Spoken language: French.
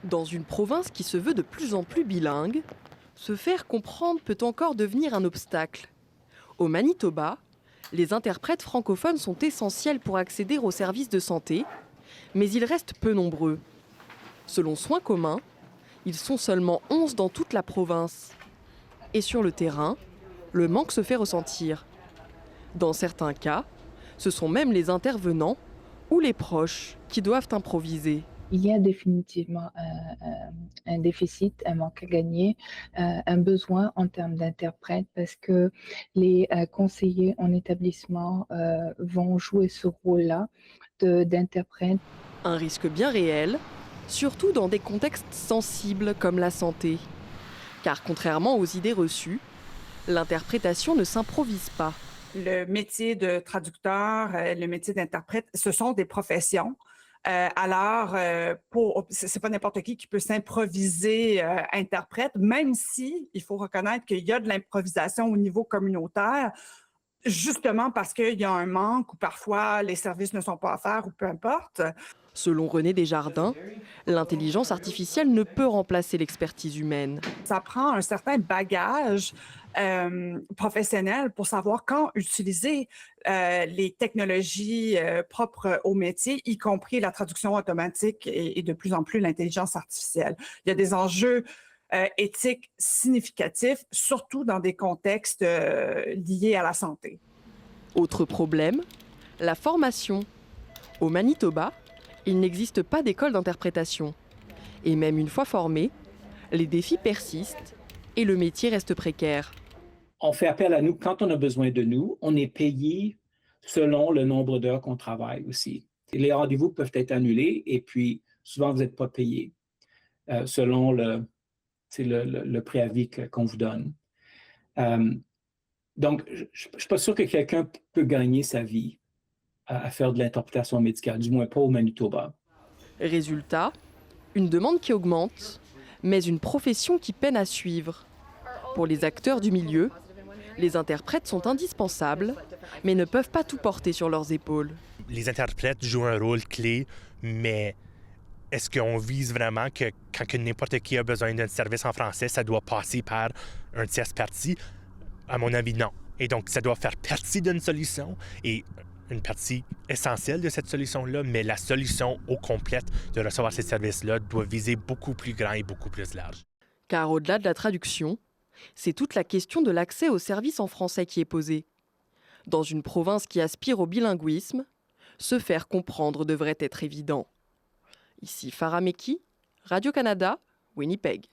Dans une province qui se veut de plus en plus bilingue, se faire comprendre peut encore devenir un obstacle. Au Manitoba, les interprètes francophones sont essentiels pour accéder aux services de santé, mais ils restent peu nombreux. Selon Soins communs, ils sont seulement 11 dans toute la province. Et sur le terrain, le manque se fait ressentir. Dans certains cas, ce sont même les intervenants ou les proches qui doivent improviser. Il y a définitivement un déficit, un manque à gagner, un besoin en termes d'interprètes parce que les conseillers en établissement vont jouer ce rôle-là d'interprète. Un risque bien réel, surtout dans des contextes sensibles comme la santé. Car contrairement aux idées reçues, l'interprétation ne s'improvise pas. Le métier de traducteur, le métier d'interprète, ce sont des professions. C'est pas n'importe qui peut s'improviser interprète, même si il faut reconnaître qu'il y a de l'improvisation au niveau communautaire, justement parce qu'il y a un manque ou parfois les services ne sont pas offerts ou peu importe. Selon René Desjardins, l'intelligence artificielle ne peut remplacer l'expertise humaine. Ça prend un certain bagage professionnel pour savoir quand utiliser les technologies propres au métier, y compris la traduction automatique et de plus en plus l'intelligence artificielle. Il y a des enjeux éthiques significatifs, surtout dans des contextes liés à la santé. Autre problème, la formation. Au Manitoba, il n'existe pas d'école d'interprétation. Et même une fois formés, les défis persistent et le métier reste précaire. On fait appel à nous quand on a besoin de nous. On est payé selon le nombre d'heures qu'on travaille aussi. Les rendez-vous peuvent être annulés et puis souvent vous n'êtes pas payé selon le préavis qu'on vous donne. Donc, je ne suis pas sûr que quelqu'un peut gagner sa vie à faire de l'interprétation médicale, du moins pas au Manitoba. Résultat, une demande qui augmente, mais une profession qui peine à suivre. Pour les acteurs du milieu, les interprètes sont indispensables, mais ne peuvent pas tout porter sur leurs épaules. Les interprètes jouent un rôle clé, mais est-ce qu'on vise vraiment que quand n'importe qui a besoin d'un service en français, ça doit passer par un tierce partie? À mon avis, non. Et donc, ça doit faire partie d'une solution et une partie essentielle de cette solution-là, mais la solution au complète de recevoir ces services-là doit viser beaucoup plus grand et beaucoup plus large. Car au-delà de la traduction, c'est toute la question de l'accès aux services en français qui est posée. Dans une province qui aspire au bilinguisme, se faire comprendre devrait être évident. Ici Farah Meki, Radio-Canada, Winnipeg.